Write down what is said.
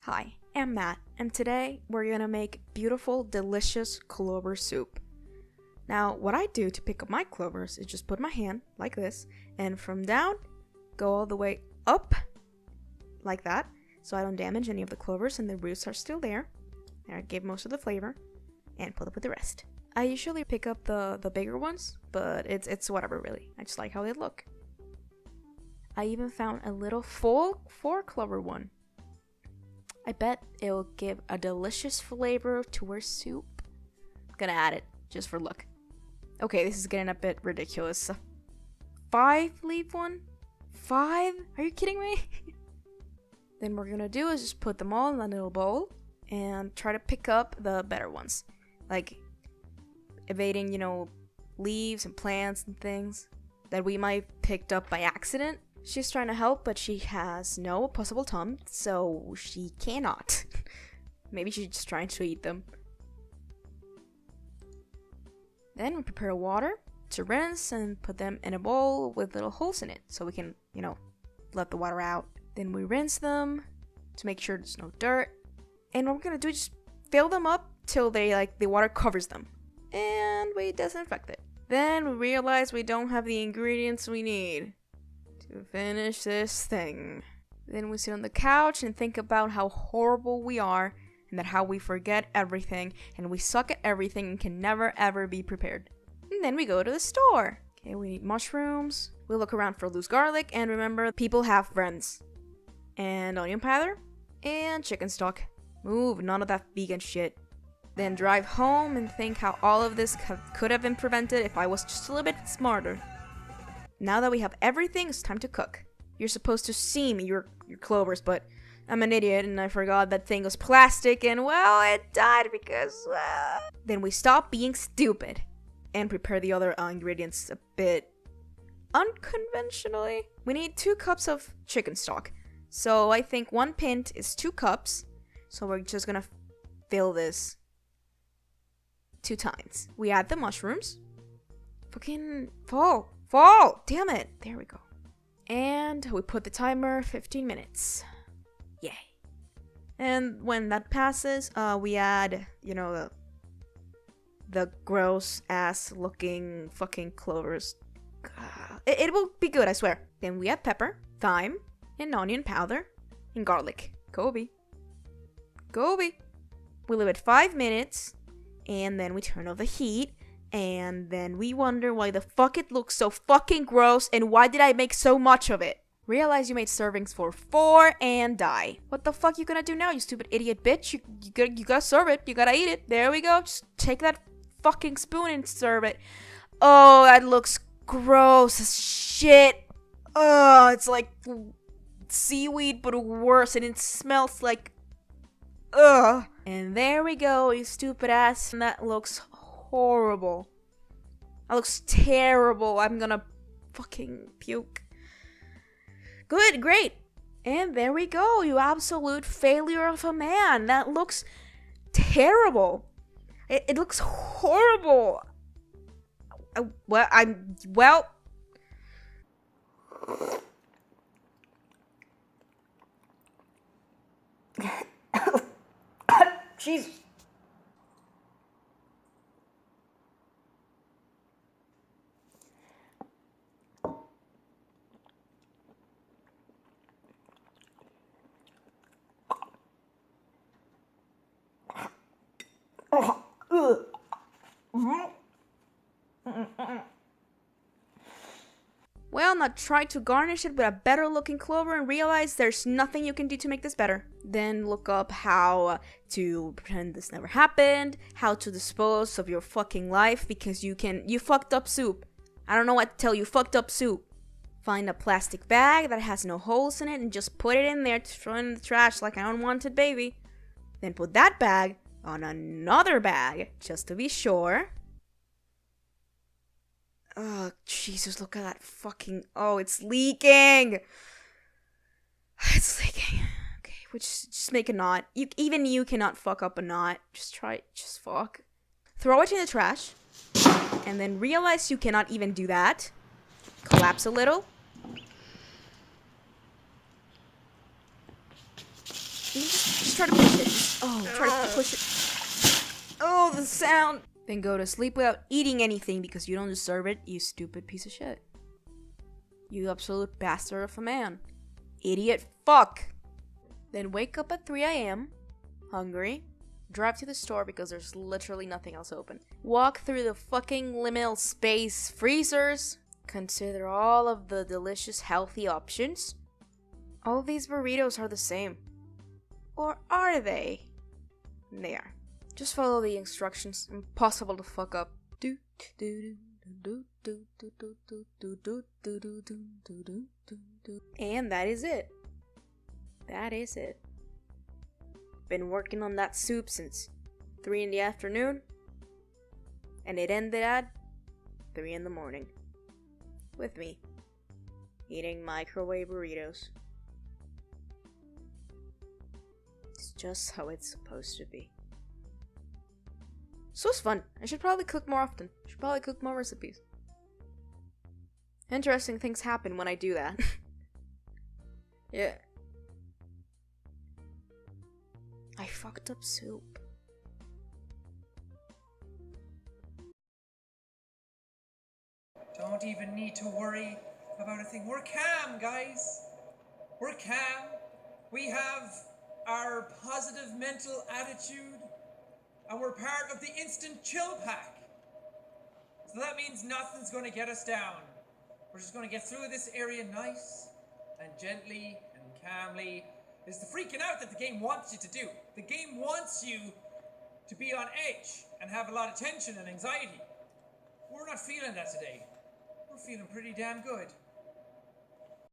Hi, I'm Matt, and today we're gonna make beautiful, delicious clover soup. Now, what I do to pick up my clovers is just put my hand like this, and from down, go all the way up, like that, so I don't damage any of the clovers and the roots are still there. And I give most of the flavor, and put up with the rest. I usually pick up the bigger ones, but it's whatever really. I just like how they look. I even found a little full 4-clover one. I bet it'll give a delicious flavor to our soup. Gonna add it, just for look. Okay, this is getting a bit ridiculous. A 5-leaf one? 5? Are you kidding me? Then what we're gonna do is just put them all in a little bowl and try to pick up the better ones. Like, evading, leaves and plants and things that we might have picked up by accident. She's trying to help, but she has no opposable tongue, so she cannot. Maybe she's just trying to eat them. Then we prepare water to rinse and put them in a bowl with little holes in it, so we can, let the water out. Then we rinse them to make sure there's no dirt. And what we're gonna do is just fill them up till the water covers them. And we disinfect it. Then we realize we don't have the ingredients we need to finish this thing. Then we sit on the couch and think about how horrible we are and that how we forget everything and we suck at everything and can never ever be prepared. And then we go to the store. Okay, we eat mushrooms. We look around for loose garlic and remember people have friends. And onion powder and chicken stock. Move, none of that vegan shit. Then drive home and think how all of this could have been prevented if I was just a little bit smarter. Now that we have everything, it's time to cook. You're supposed to seam your clovers, but I'm an idiot and I forgot that thing was plastic and, well, it died because, Then we stop being stupid and prepare the other ingredients a bit unconventionally. We need 2 cups of chicken stock. So I think 1 pint is 2 cups. So we're just gonna fill this 2 times. We add the mushrooms. Fucking fall! Damn it! There we go. And we put the timer 15 minutes. Yay. And when that passes, we add, the gross ass looking fucking clovers. It will be good, I swear. Then we add pepper, thyme, and onion powder, and garlic. Kobe. We leave it 5 minutes, and then we turn off the heat. And then we wonder why the fuck it looks so fucking gross and why did I make so much of it? Realize you made servings for 4 and die. What the fuck you gonna do now, you stupid idiot bitch? You gotta serve it. You gotta eat it. There we go. Just take that fucking spoon and serve it. Oh, that looks gross as shit. Oh, it's like seaweed but worse and it smells like... Ugh. And there we go, you stupid ass. And that looks horrible. That looks terrible. I'm gonna fucking puke. Good, great. And there we go, you absolute failure of a man. That looks terrible. It looks horrible. Well. Jesus. Well, now try to garnish it with a better looking clover and realize there's nothing you can do to make this better. Then look up how to pretend this never happened, how to dispose of your fucking life because you fucked up soup. I don't know what to tell you, fucked up soup. Find a plastic bag that has no holes in it and just put it in there to throw it in the trash like an unwanted baby. Then put that bag on another bag just to be sure. Oh, Jesus, look at that fucking... Oh, it's leaking! It's leaking. Okay, we just make a knot. Even you cannot fuck up a knot. Just fuck. Throw it in the trash. And then realize you cannot even do that. Collapse a little. Just just try to push it. Oh, try to push it. Oh, the sound. Then go to sleep without eating anything because you don't deserve it, you stupid piece of shit. You absolute bastard of a man. Idiot fuck. Then wake up at 3 a.m. hungry. Drive to the store because there's literally nothing else open. Walk through the fucking liminal space freezers. Consider all of the delicious healthy options. All these burritos are the same. Or are they? They are. Just follow the instructions. Impossible to fuck up. And that is it. That is it. Been working on that soup since 3 in the afternoon. And it ended at 3 in the morning. With me. Eating microwave burritos. It's just how it's supposed to be. So it's fun. I should probably cook more often. I should probably cook more recipes. Interesting things happen when I do that. Yeah. I fucked up soup. Don't even need to worry about a thing. We're calm, guys. We're calm. We have our positive mental attitude, and we're part of the instant chill pack. So that means nothing's going to get us down. We're just going to get through this area nice and gently and calmly. It's the freaking out that the game wants you to do. The game wants you to be on edge and have a lot of tension and anxiety. We're not feeling that today. We're feeling pretty damn good.